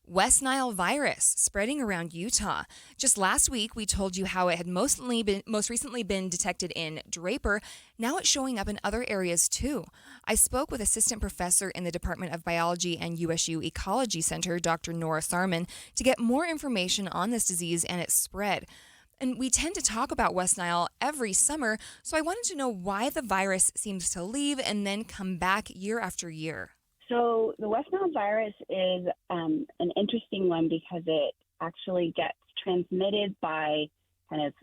West Nile virus spreading around Utah. Just last week, we told you how it had most recently been detected in Draper. Now it's showing up in other areas too. I spoke with assistant professor in the Department of Biology and USU Ecology Center, Dr. Norah Saarman, to get more information on this disease and its spread. And we tend to talk about West Nile every summer, so I wanted to know why the virus seems to leave and then come back year after year. So the West Nile virus is an interesting one because it actually gets transmitted by kind of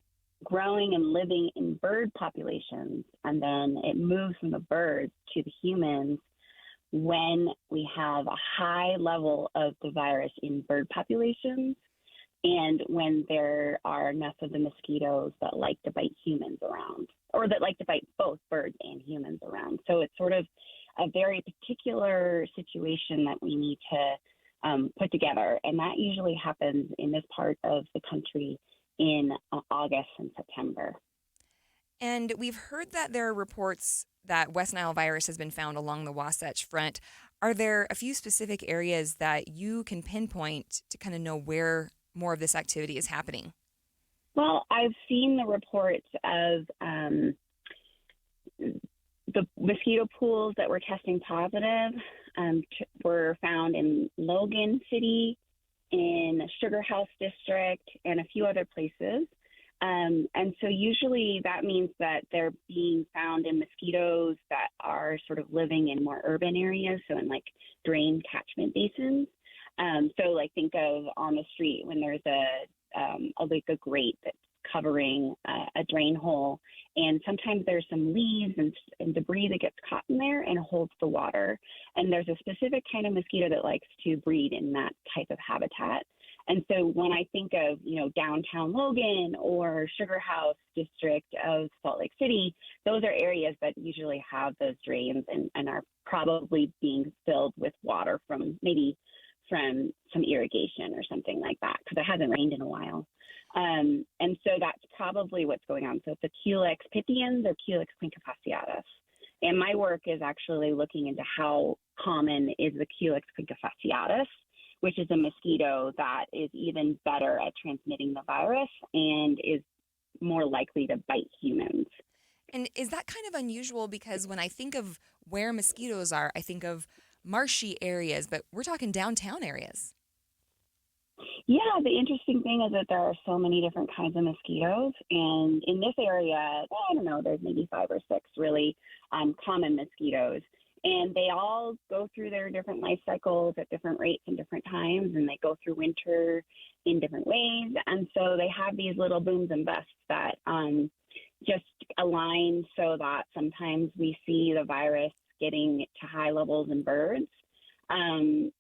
growing and living in bird populations, and then it moves from the birds to the humans when we have a high level of the virus in bird populations and when there are enough of the mosquitoes that like to bite humans around, or that like to bite both birds and humans around. So it's sort of a very particular situation that we need to put together. And that usually happens in this part of the country in August and September. And we've heard that there are reports that West Nile virus has been found along the Wasatch Front. Are there a few specific areas that you can pinpoint to kind of know where more of this activity is happening? Well, I've seen the reports of the mosquito pools that were testing positive were found in Logan City, in Sugar House District, and a few other places. And so usually that means that they're being found in mosquitoes that are sort of living in more urban areas, so in like drain catchment basins. So like think of on the street when there's a grate that's covering a drain hole, and sometimes there's some leaves and debris that gets caught in there and holds the water. And there's a specific kind of mosquito that likes to breed in that type of habitat. And so when I think of, downtown Logan or Sugar House District of Salt Lake City, those are areas that usually have those drains and are probably being filled with water from some irrigation or something like that, because it hasn't rained in a while. And so that's probably what's going on. So it's a Culex pipiens or Culex quincunfasciatus. And my work is actually looking into how common is the Culex quincunfasciatus, which is a mosquito that is even better at transmitting the virus and is more likely to bite humans. And is that kind of unusual? Because when I think of where mosquitoes are, I think of marshy areas, but we're talking downtown areas. Yeah, the interesting thing is that there are so many different kinds of mosquitoes. And in this area, I don't know, there's maybe 5 or 6 really common mosquitoes. And they all go through their different life cycles at different rates and different times, and they go through winter in different ways. And so they have these little booms and busts that just align so that sometimes we see the virus getting to high levels in birds and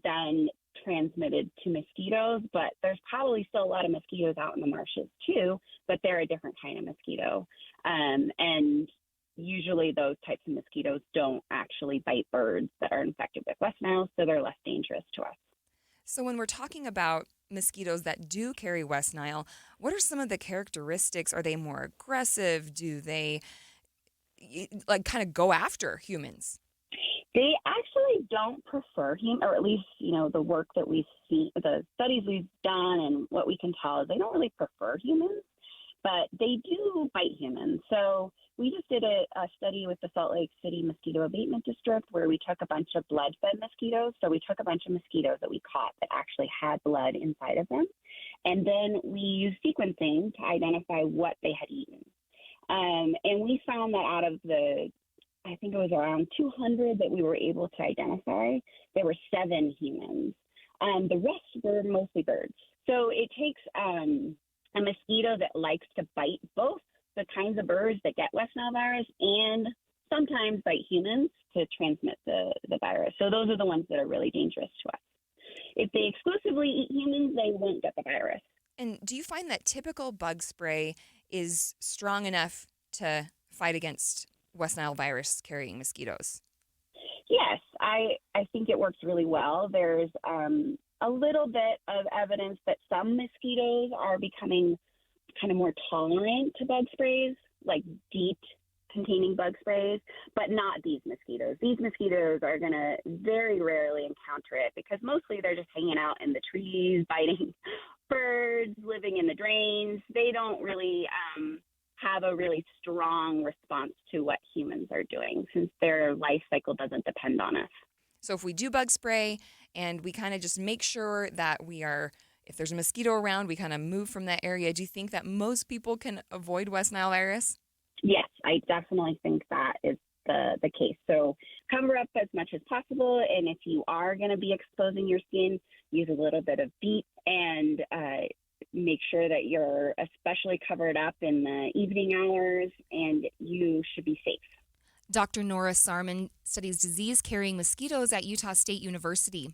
then transmitted to mosquitoes. But there's probably still a lot of mosquitoes out in the marshes too, but they're a different kind of mosquito. And usually those types of mosquitoes don't actually bite birds that are infected with West Nile, so they're less dangerous to us. So when we're talking about mosquitoes that do carry West Nile, what are some of the characteristics? Are they more aggressive? Do they kind of go after humans? They actually don't prefer him, or at least, the work that we've seen, the studies we've done and what we can tell is they don't really prefer humans, but they do bite humans. So we just did a study with the Salt Lake City Mosquito Abatement District where we took a bunch of blood-fed mosquitoes. So we took a bunch of mosquitoes that we caught that actually had blood inside of them. And then we used sequencing to identify what they had eaten. And we found that out of I think it was around 200 that we were able to identify, there were 7 humans. The rest were mostly birds. So it takes a mosquito that likes to bite both the kinds of birds that get West Nile virus and sometimes bite humans to transmit the virus. So those are the ones that are really dangerous to us. If they exclusively eat humans, they won't get the virus. And do you find that typical bug spray is strong enough to fight against West Nile virus carrying mosquitoes? Yes, I think it works really well. There's a little bit of evidence that some mosquitoes are becoming kind of more tolerant to bug sprays, like DEET containing bug sprays, but not these mosquitoes. These mosquitoes are going to very rarely encounter it because mostly they're just hanging out in the trees, biting birds, living in the drains. They don't really have a really strong response to what humans are doing since their life cycle doesn't depend on us. So if we do bug spray and we kind of just make sure that if there's a mosquito around, we kind of move from that area, do you think that most people can avoid West Nile virus? Yes, I definitely think that is the case. So cover up as much as possible. And if you are going to be exposing your skin, use a little bit of DEET and make sure that you're especially covered up in the evening hours and you should be safe. Dr. Norah Saarman studies disease-carrying mosquitoes at Utah State University.